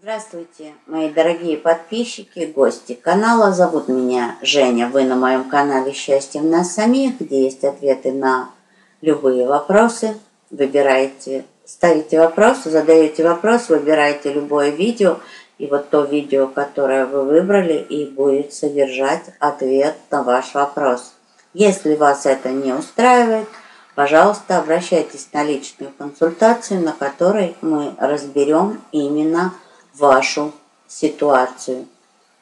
Здравствуйте, мои дорогие подписчики, гости канала. Зовут меня Женя. Вы на моем канале «Счастье в нас самих», где есть ответы на любые вопросы. Выбираете, ставите вопрос, задаете вопрос, выбираете любое видео. И вот то видео, которое вы выбрали, и будет содержать ответ на ваш вопрос. Если вас это не устраивает, пожалуйста, обращайтесь на личную консультацию, на которой мы разберем именно вашу ситуацию.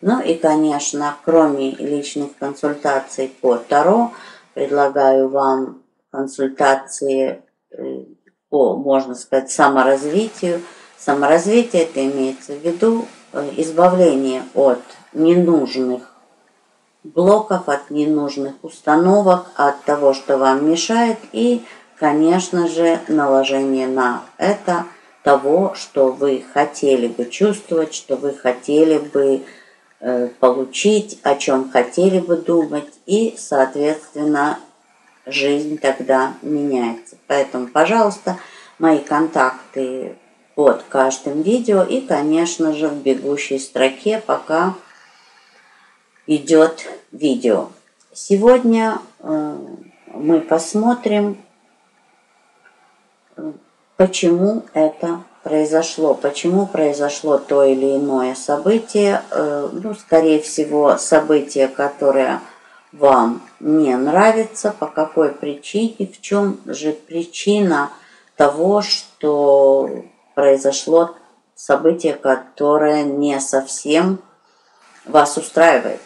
Ну и, конечно, кроме личных консультаций по Таро, предлагаю вам консультации по, можно сказать, саморазвитию. Саморазвитие — это имеется в виду избавление от ненужных блоков, от ненужных установок, от того, что вам мешает, и, конечно же, наложение на это того, что вы хотели бы чувствовать, что вы хотели бы получить, о чем хотели бы думать, и, соответственно, жизнь тогда меняется. Поэтому, пожалуйста, мои контакты под каждым видео и, конечно же, в бегущей строке, пока идет видео. Сегодня мы посмотрим, почему это произошло, почему произошло то или иное событие. Ну, скорее всего, событие, которое вам не нравится, по какой причине, в чем же причина того, что произошло событие, которое не совсем вас устраивает.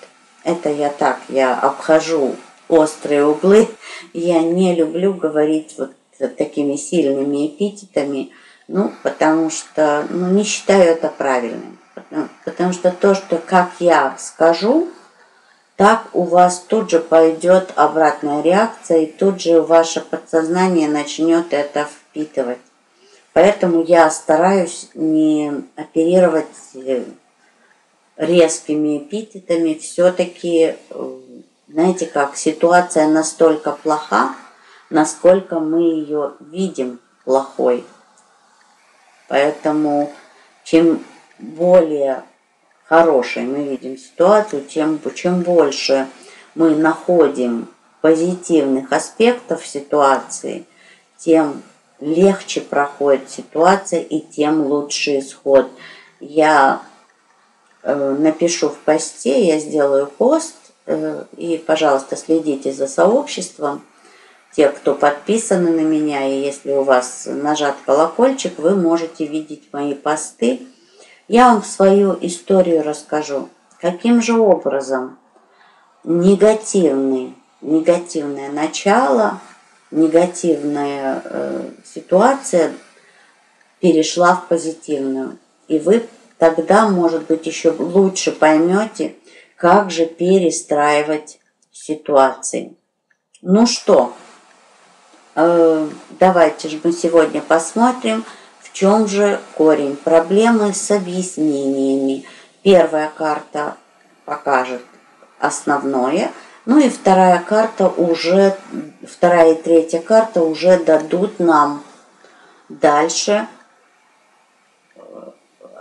Это я обхожу острые углы. Я не люблю говорить вот такими сильными эпитетами, потому что не считаю это правильным. Потому что то, что как я скажу, так у вас тут же пойдет обратная реакция, и тут же ваше подсознание начнет это впитывать. Поэтому я стараюсь не оперировать резкими эпитетами. Все-таки, знаете как, ситуация настолько плоха, насколько мы ее видим плохой. Поэтому чем более хорошей мы видим ситуацию, чем больше мы находим позитивных аспектов ситуации, тем легче проходит ситуация и тем лучше исход. Я напишу в посте, я сделаю пост, и, пожалуйста, следите за сообществом. Те, кто подписаны на меня, и если у вас нажат колокольчик, вы можете видеть мои посты. Я вам свою историю расскажу, каким же образом негативное начало, негативная ситуация перешла в позитивную. И вы тогда, может быть, еще лучше поймете, как же перестраивать ситуации. Ну что, давайте же мы сегодня посмотрим, в чем же корень проблемы с объяснениями. Первая карта покажет основное, и вторая и третья карта уже дадут нам дальше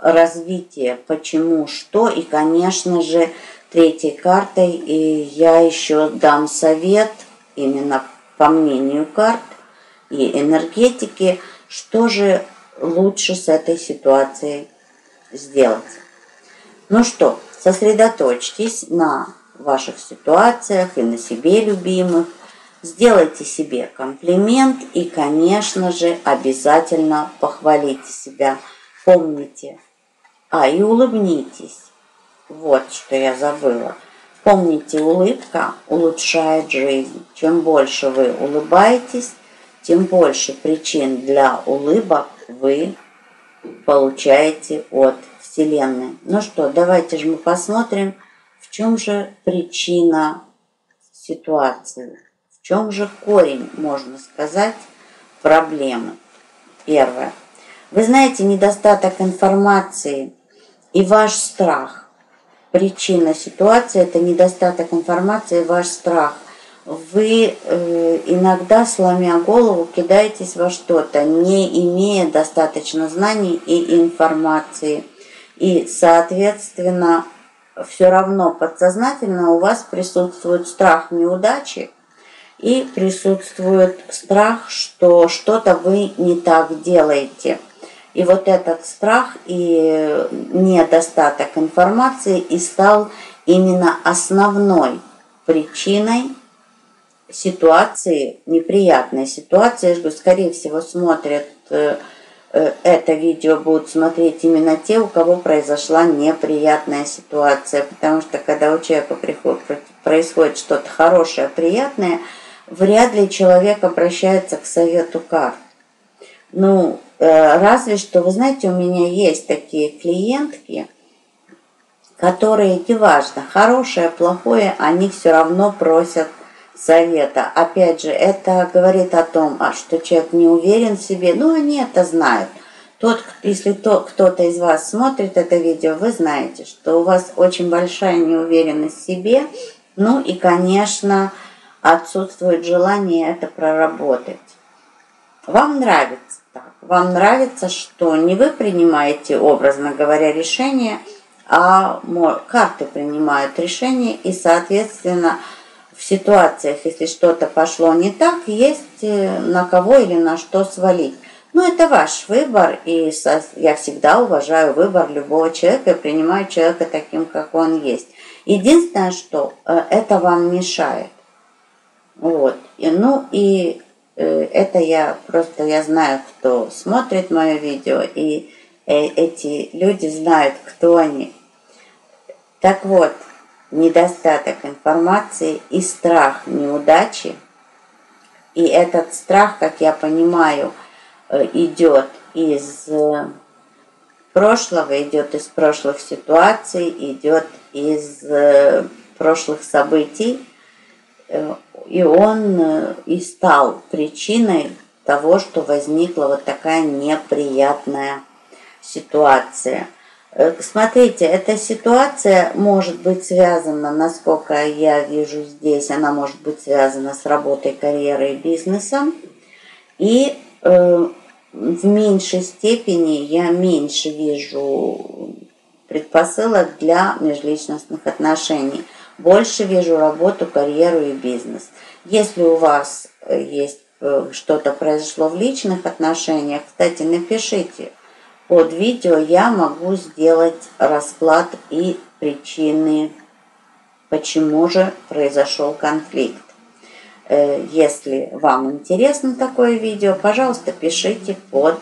развитие, почему, что, и, конечно же, третьей картой я еще дам совет, именно по мнению карт и энергетики, что же лучше с этой ситуацией сделать. Ну что, сосредоточьтесь на ваших ситуациях и на себе любимых, сделайте себе комплимент и, конечно же, обязательно похвалите себя. Помните, и улыбнитесь. Вот что я забыла. Помните, улыбка улучшает жизнь. Чем больше вы улыбаетесь, тем больше причин для улыбок вы получаете от Вселенной. Ну что, давайте же мы посмотрим, в чем же причина ситуации, в чем же корень, можно сказать, проблемы. Первое. Вы знаете, недостаток информации и ваш страх. Причина ситуации – это недостаток информации и ваш страх. Вы иногда, сломя голову, кидаетесь во что-то, не имея достаточно знаний и информации. И, соответственно, все равно подсознательно у вас присутствует страх неудачи и присутствует страх, что что-то вы не так делаете. И вот этот страх и недостаток информации и стал именно основной причиной ситуации, неприятной ситуации. Скорее всего, смотрят это видео, будут смотреть именно те, у кого произошла неприятная ситуация. Потому что когда у человека происходит что-то хорошее, приятное, вряд ли человек обращается к совету карт. Ну, разве что, вы знаете, у меня есть такие клиентки, которые, неважно, хорошее, плохое, они все равно просят совета. Опять же, это говорит о том, что человек не уверен в себе. Ну, они это знают. Если кто-то из вас смотрит это видео, вы знаете, что у вас очень большая неуверенность в себе. Ну и, конечно, отсутствует желание это проработать. Вам нравится так. Вам нравится, что не вы принимаете, образно говоря, решение, а карты принимают решение, и, соответственно, в ситуациях, если что-то пошло не так, есть на кого или на что свалить. Но это ваш выбор, и я всегда уважаю выбор любого человека и принимаю человека таким, как он есть. Единственное, что это вам мешает. Вот. Это я знаю, кто смотрит мое видео, и эти люди знают, кто они. Так вот, недостаток информации и страх неудачи. И этот страх, как я понимаю, идет из прошлого, идет из прошлых ситуаций, идет из прошлых событий. И он и стал причиной того, что возникла вот такая неприятная ситуация. Смотрите, эта ситуация может быть связана, насколько я вижу здесь, она может быть связана с работой, карьерой и бизнесом. И в меньшей степени я меньше вижу предпосылок для межличностных отношений. Больше вижу работу, карьеру и бизнес. Если у вас есть что-то произошло в личных отношениях, кстати, напишите под видео, я могу сделать расклад и причины, почему же произошел конфликт. Если вам интересно такое видео, пожалуйста, пишите в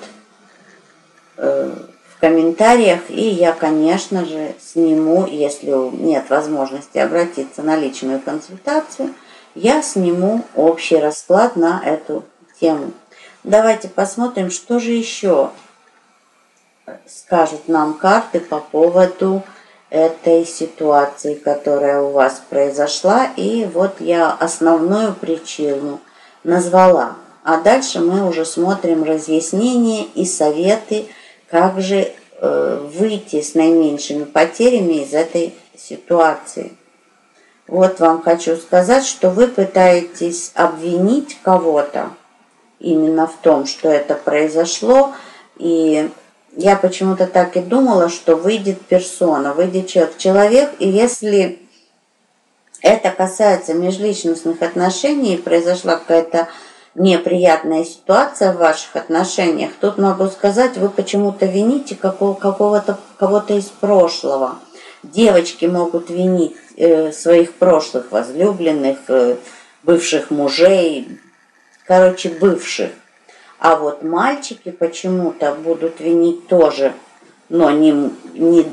комментариях, и я, конечно же, сниму, если нет возможности обратиться на личную консультацию, я сниму общий расклад на эту тему. Давайте посмотрим, что же еще скажут нам карты по поводу этой ситуации, которая у вас произошла. И вот я основную причину назвала. А дальше мы уже смотрим разъяснения и советы, как же выйти с наименьшими потерями из этой ситуации. Вот вам хочу сказать, что вы пытаетесь обвинить кого-то именно в том, что это произошло. И я почему-то так и думала, что выйдет персона, выйдет человек. И если это касается межличностных отношений, произошла какая-то неприятная ситуация в ваших отношениях, тут могу сказать, вы почему-то вините кого-то из прошлого. Девочки могут винить своих прошлых возлюбленных, бывших мужей, короче, бывших. А вот мальчики почему-то будут винить тоже, но не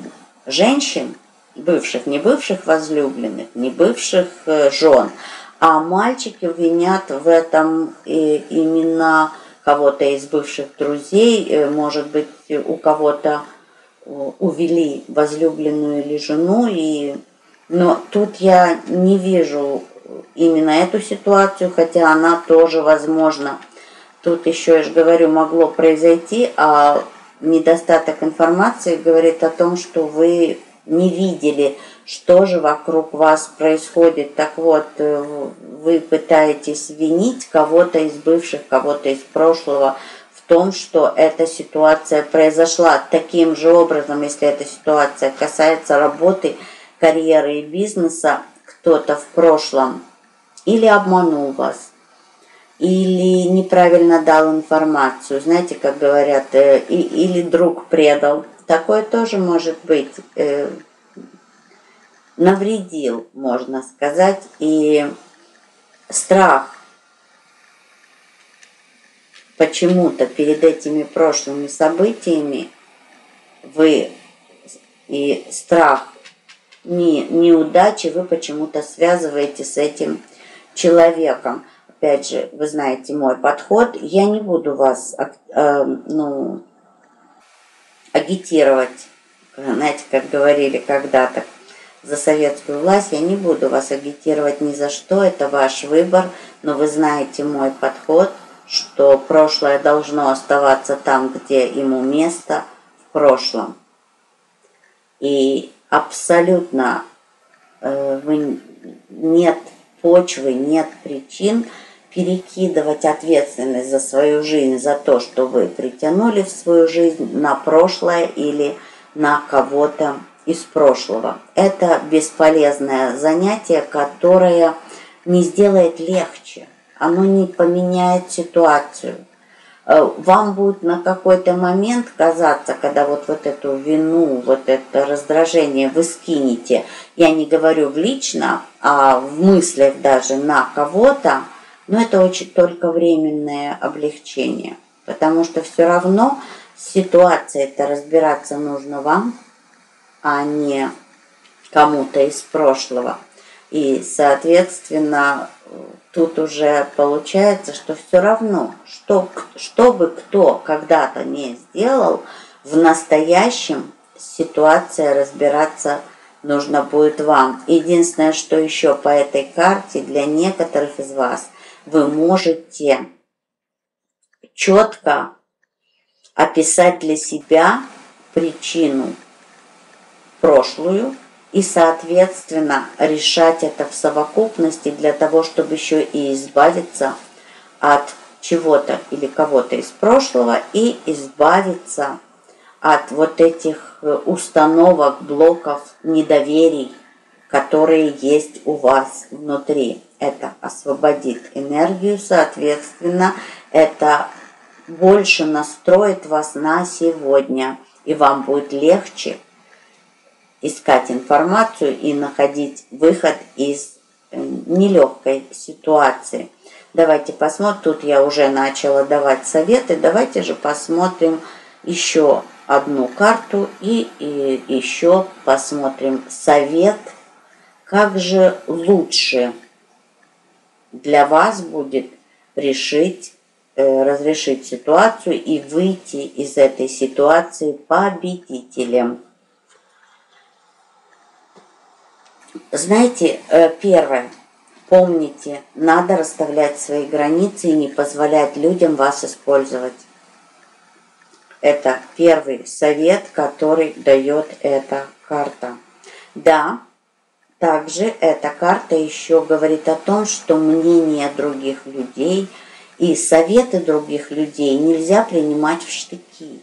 женщин, бывших, не бывших возлюбленных, не бывших жен, а мальчики винят в этом именно кого-то из бывших друзей, может быть, у кого-то увели возлюбленную или жену, но тут я не вижу именно эту ситуацию, хотя она тоже возможна. Тут еще, я же говорю, могло произойти, а недостаток информации говорит о том, что вы не видели, что же вокруг вас происходит. Так вот, вы пытаетесь винить кого-то из бывших, кого-то из прошлого в том, что эта ситуация произошла таким же образом, если эта ситуация касается работы, карьеры и бизнеса, кто-то в прошлом или обманул вас, или неправильно дал информацию, знаете, как говорят, или друг предал. Такое тоже может быть, навредил, можно сказать, и страх почему-то перед этими прошлыми событиями и страх неудачи вы почему-то связываете с этим человеком. Опять же, вы знаете мой подход. Я не буду вас агитировать, знаете, как говорили когда-то за советскую власть, я не буду вас агитировать ни за что, это ваш выбор, но вы знаете мой подход, что прошлое должно оставаться там, где ему место, в прошлом. И абсолютно нет почвы, нет причин перекидывать ответственность за свою жизнь, за то, что вы притянули в свою жизнь, на прошлое или на кого-то из прошлого. Это бесполезное занятие, которое не сделает легче, оно не поменяет ситуацию. Вам будет на какой-то момент казаться, когда вот эту вину, вот это раздражение вы скинете, я не говорю в лично, а в мыслях даже на кого-то, но это очень только временное облегчение, потому что все равно с ситуацией-то разбираться нужно вам, а не кому-то из прошлого. И, соответственно, тут уже получается, что все равно, что бы кто когда-то не сделал, в настоящем ситуация разбираться нужно будет вам. Единственное, что еще по этой карте для некоторых из вас, вы можете четко описать для себя причину прошлую и, соответственно, решать это в совокупности для того, чтобы еще и избавиться от чего-то или кого-то из прошлого и избавиться от вот этих установок, блоков, недоверий, которые есть у вас внутри. Это освободит энергию, соответственно, это больше настроит вас на сегодня, и вам будет легче искать информацию и находить выход из нелегкой ситуации. Давайте посмотрим, тут я уже начала давать советы, давайте же посмотрим еще одну карту и еще посмотрим совет, как же лучше для вас будет разрешить ситуацию и выйти из этой ситуации победителем. Знаете, первое, помните, надо расставлять свои границы и не позволять людям вас использовать. Это первый совет, который дает эта карта. Да, также эта карта еще говорит о том, что мнение других людей и советы других людей нельзя принимать в штыки.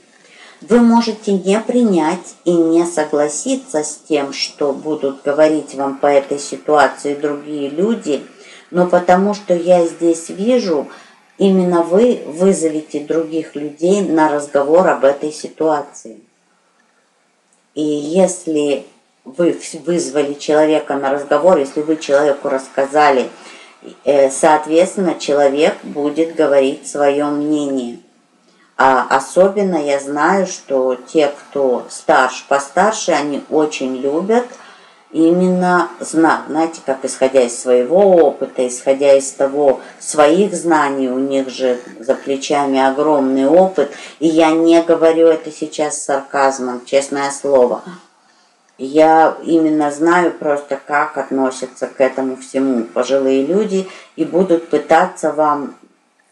Вы можете не принять и не согласиться с тем, что будут говорить вам по этой ситуации другие люди, но потому что я здесь вижу, именно вы вызовете других людей на разговор об этой ситуации. И если вы вызвали человека на разговор, если вы человеку рассказали, соответственно, человек будет говорить свое мнение. А особенно я знаю, что те, кто постарше, они очень любят именно знать, знаете, как исходя из своего опыта, исходя из того, своих знаний, у них же за плечами огромный опыт, и я не говорю это сейчас с сарказмом, честное слово. Я именно знаю просто, как относятся к этому всему пожилые люди и будут пытаться вам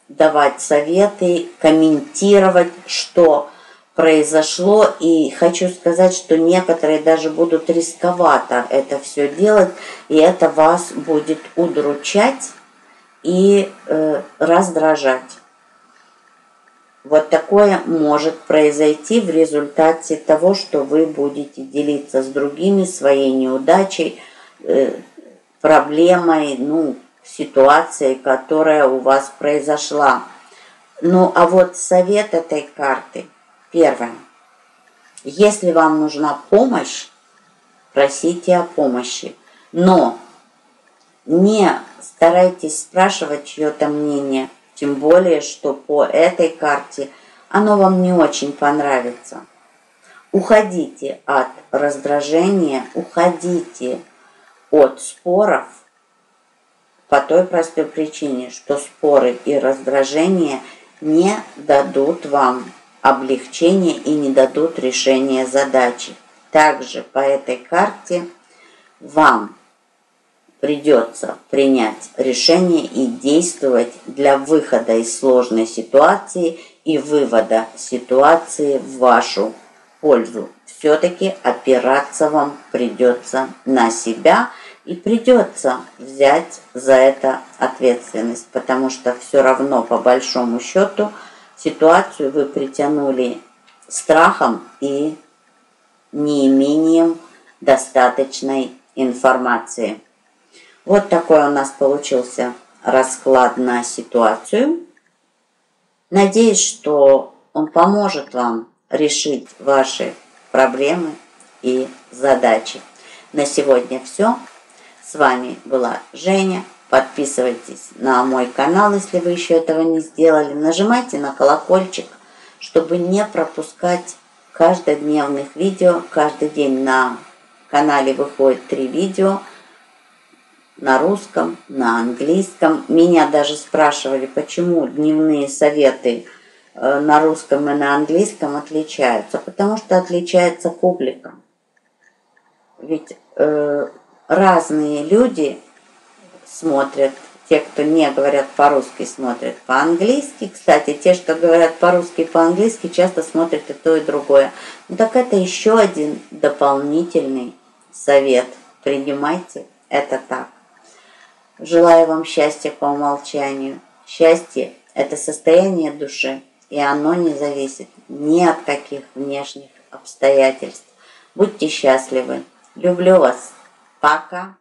давать советы, комментировать, что произошло. И хочу сказать, что некоторые даже будут рисковато это все делать, и это вас будет удручать и раздражать. Вот такое может произойти в результате того, что вы будете делиться с другими своей неудачей, проблемой, ситуацией, которая у вас произошла. Ну, а вот совет этой карты. Первое. Если вам нужна помощь, просите о помощи. Но не старайтесь спрашивать чье-то мнение. Тем более, что по этой карте оно вам не очень понравится. Уходите от раздражения, уходите от споров по той простой причине, что споры и раздражение не дадут вам облегчения и не дадут решения задачи. Также по этой карте вам придется принять решение и действовать для выхода из сложной ситуации и вывода ситуации в вашу пользу. Все-таки опираться вам придется на себя и придется взять за это ответственность, потому что все равно по большому счету ситуацию вы притянули страхом и неимением достаточной информации. Вот такой у нас получился расклад на ситуацию. Надеюсь, что он поможет вам решить ваши проблемы и задачи. На сегодня все. С вами была Женя. Подписывайтесь на мой канал, если вы еще этого не сделали. Нажимайте на колокольчик, чтобы не пропускать каждодневных видео. Каждый день на канале выходит 3 видео. На русском, на английском. Меня даже спрашивали, почему дневные советы на русском и на английском отличаются. Потому что отличается публика. Ведь разные люди смотрят. Те, кто не говорят по-русски, смотрят по-английски. Кстати, те, что говорят по-русски и по-английски, часто смотрят и то, и другое. Ну так это еще один дополнительный совет. Принимайте это так. Желаю вам счастья по умолчанию. Счастье – это состояние души, и оно не зависит ни от каких внешних обстоятельств. Будьте счастливы. Люблю вас. Пока.